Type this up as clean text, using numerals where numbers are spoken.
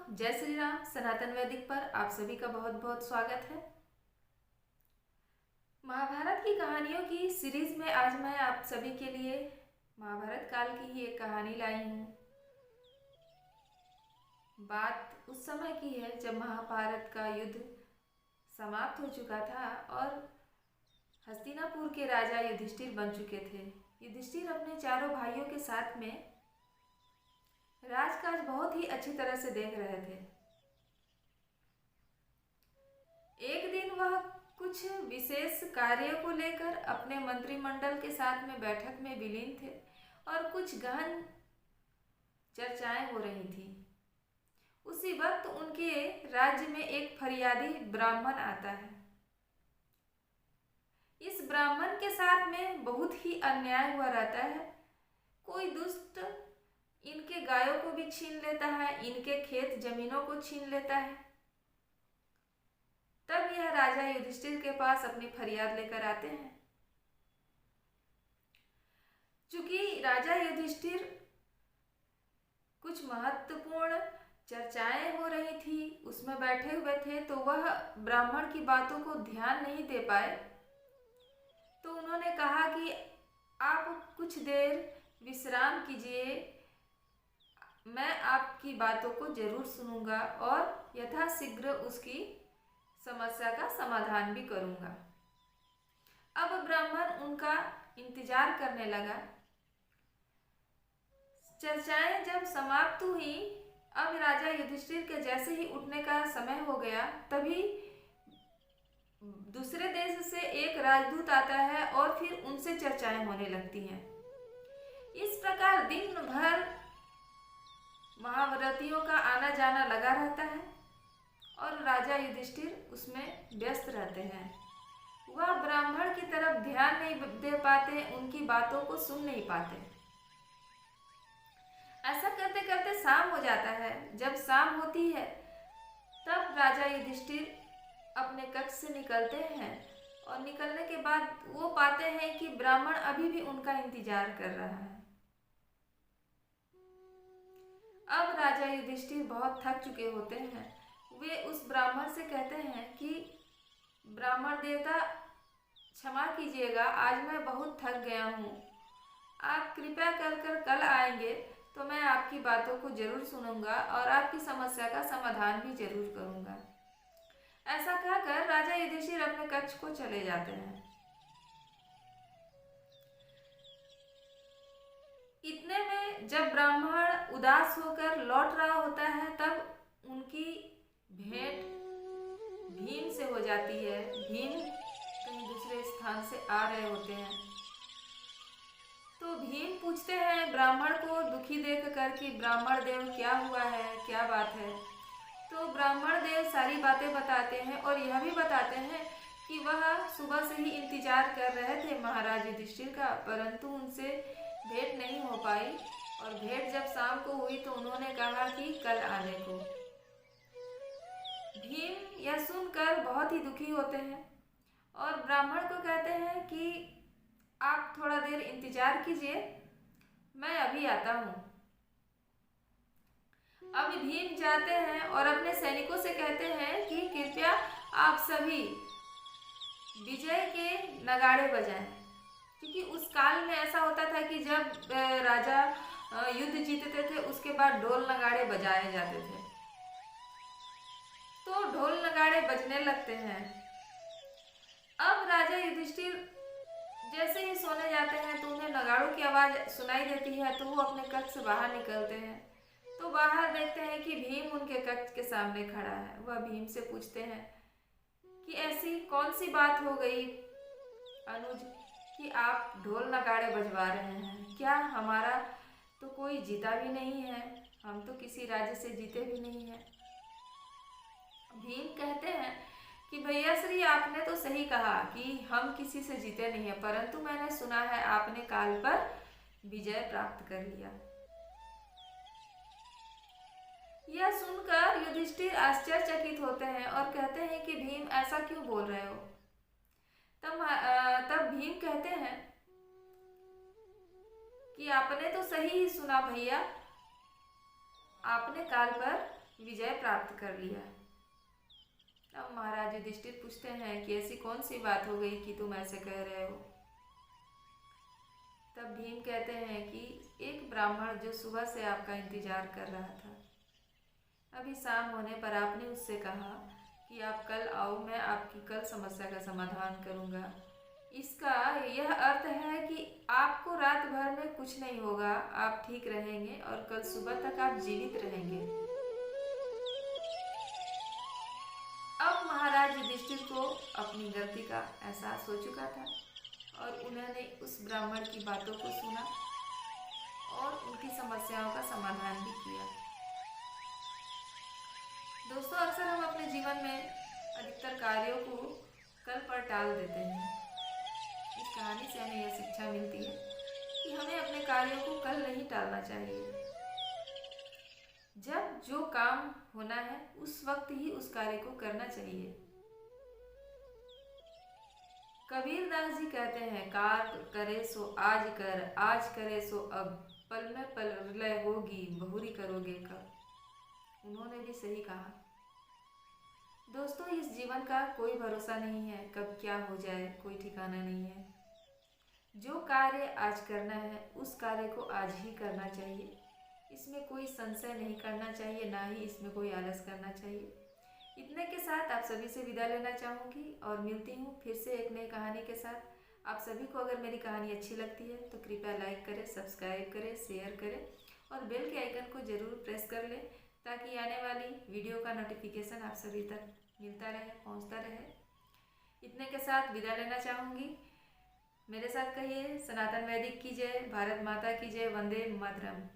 जय श्री राम। सनातन वैदिक पर आप सभी का बहुत बहुत स्वागत है। महाभारत की कहानियों की सीरीज में आज मैं आप सभी के लिए महाभारत काल की ही एक कहानी लाई हूँ। बात उस समय की है जब महाभारत का युद्ध समाप्त हो चुका था और हस्तिनापुर के राजा युधिष्ठिर बन चुके थे। युधिष्ठिर अपने चारों भाइयों के साथ में राजकाज बहुत ही अच्छी तरह से देख रहे थे। एक दिन वह कुछ विशेष कार्यों को लेकर अपने मंत्रिमंडल के साथ में बैठक में विलीन थे और कुछ गहन चर्चाएं हो रही थी। उसी वक्त उनके राज्य में एक फरियादी ब्राह्मण आता है। इस ब्राह्मण के साथ में बहुत ही अन्याय हुआ रहता है। कोई दुष्ट इनके गायों को भी छीन लेता है, इनके खेत जमीनों को छीन लेता है। तब यह राजा युधिष्ठिर के पास अपनी फरियाद लेकर आते हैं। चूंकि राजा युधिष्ठिर कुछ महत्वपूर्ण चर्चाएं हो रही थी उसमें बैठे हुए थे, तो वह ब्राह्मण की बातों को ध्यान नहीं दे पाए। तो उन्होंने कहा कि आप कुछ देर विश्राम कीजिए, मैं आपकी बातों को जरूर सुनूंगा और यथाशीघ्र उसकी समस्या का समाधान भी करूंगा। अब ब्राह्मण उनका इंतजार करने लगा। चर्चाएं जब समाप्त हुई, अब राजा युधिष्ठिर के जैसे ही उठने का समय हो गया, तभी दूसरे देश से एक राजदूत आता है और फिर उनसे चर्चाएं होने लगती हैं। इस प्रकार दिन भर महाव्रतियों का आना जाना लगा रहता है और राजा युधिष्ठिर उसमें व्यस्त रहते हैं। वह ब्राह्मण की तरफ ध्यान नहीं दे पाते, उनकी बातों को सुन नहीं पाते। ऐसा करते करते शाम हो जाता है। जब शाम होती है तब राजा युधिष्ठिर अपने कक्ष से निकलते हैं और निकलने के बाद वो पाते हैं कि ब्राह्मण अभी भी उनका इंतजार कर रहा है। अब राजा युधिष्ठिर बहुत थक चुके होते हैं। वे उस ब्राह्मण से कहते हैं कि ब्राह्मण देवता, क्षमा कीजिएगा, आज मैं बहुत थक गया हूँ। आप कृपया कर कल आएंगे तो मैं आपकी बातों को जरूर सुनूंगा और आपकी समस्या का समाधान भी जरूर करूंगा। ऐसा कहकर राजा युधिष्ठिर अपने कक्ष को चले जाते हैं। इतने में जब ब्राह्मण उदास होकर लौट रहा होता है, तब उनकी भेंट भीम से हो जाती है। भीम कहीं दूसरे स्थान से आ रहे होते हैं। तो भीम पूछते हैं ब्राह्मण को दुखी देखकर कि ब्राह्मण देव क्या हुआ है, क्या बात है। तो ब्राह्मण देव सारी बातें बताते हैं और यह भी बताते हैं कि वह सुबह से ही इंतजार कर रहे थे महाराज युधिष्ठिर का, परंतु उनसे भेंट नहीं हो पाई और भेंट जब शाम को हुई तो उन्होंने कहा कि कल आने को। भीम यह सुनकर बहुत ही दुखी होते हैं और ब्राह्मण को कहते हैं कि आप थोड़ा देर इंतजार कीजिए, मैं अभी आता हूँ। अब भीम जाते हैं और अपने सैनिकों से कहते हैं कि कृपया आप सभी विजय के नगाड़े बजाएं, क्योंकि उस काल में ऐसा होता था कि जब राजा युद्ध जीतते थे उसके बाद ढोल नगाड़े बजाए जाते थे। तो ढोल नगाड़े बजने लगते हैं। अब राजा युधिष्ठिर जैसे ही सोने जाते हैं तो उन्हें नगाड़ों की आवाज सुनाई देती है, तो वो अपने कक्ष से बाहर निकलते हैं। तो बाहर देखते हैं कि भीम उनके कक्ष के सामने खड़ा है। वह भीम से पूछते हैं कि ऐसी कौन सी बात हो गई अनुज कि आप ढोल नगाड़े बजवा रहे हैं? क्या हमारा तो कोई जीता भी नहीं है, हम तो किसी राज्य से जीते भी नहीं हैं। भीम कहते हैं कि भैया श्री, आपने तो सही कहा कि हम किसी से जीते नहीं हैं, परंतु मैंने सुना है आपने काल पर विजय प्राप्त कर लिया। यह सुनकर युधिष्ठिर आश्चर्यचकित होते हैं और कहते हैं कि भीम ऐसा क्यों बोल रहे हो? तब भीम कहते हैं कि आपने तो सही ही सुना भैया, आपने काल पर विजय प्राप्त कर लिया। अब महाराज युधिष्ठिर पूछते हैं कि ऐसी कौन सी बात हो गई कि तुम ऐसे कह रहे हो। तब भीम कहते हैं कि एक ब्राह्मण जो सुबह से आपका इंतजार कर रहा था, अभी शाम होने पर आपने उससे कहा कि आप कल आओ, मैं आपकी कल समस्या का समाधान करूंगा। इसका यह अर्थ है कि आपको रात भर में कुछ नहीं होगा, आप ठीक रहेंगे और कल सुबह तक आप जीवित रहेंगे। अब महाराज युधिष्ठिर को अपनी गलती का एहसास हो चुका था और उन्होंने उस ब्राह्मण की बातों को सुना और उनकी समस्याओं का समाधान भी किया। दोस्तों, अक्सर हम अपने जीवन में अधिकतर कार्यों को कल पर टाल देते हैं। इस कहानी से हमें यह शिक्षा मिलती है कि हमें अपने कार्यों को कल नहीं टालना चाहिए। जब जो काम होना है उस वक्त ही उस कार्य को करना चाहिए। कबीरदास जी कहते हैं, कार करे सो आज कर, आज करे सो अब, पल में पल लय होगी, बहुरी करोगे कब। उन्होंने भी सही कहा। दोस्तों, इस जीवन का कोई भरोसा नहीं है, कब क्या हो जाए कोई ठिकाना नहीं है। जो कार्य आज करना है उस कार्य को आज ही करना चाहिए। इसमें कोई संशय नहीं करना चाहिए, ना ही इसमें कोई आलस करना चाहिए। इतने के साथ आप सभी से विदा लेना चाहूँगी और मिलती हूँ फिर से एक नई कहानी के साथ। आप सभी को अगर मेरी कहानी अच्छी लगती है तो कृपया लाइक करें, सब्सक्राइब करें, शेयर करें और बेल के आइकन को ज़रूर प्रेस कर लें ताकि आने वाली वीडियो का नोटिफिकेशन आप सभी तक मिलता रहे, पहुँचता रहे। इतने के साथ विदा लेना चाहूँगी। मेरे साथ कहिए, सनातन वैदिक की जय, भारत माता की जय, वंदे मातरम।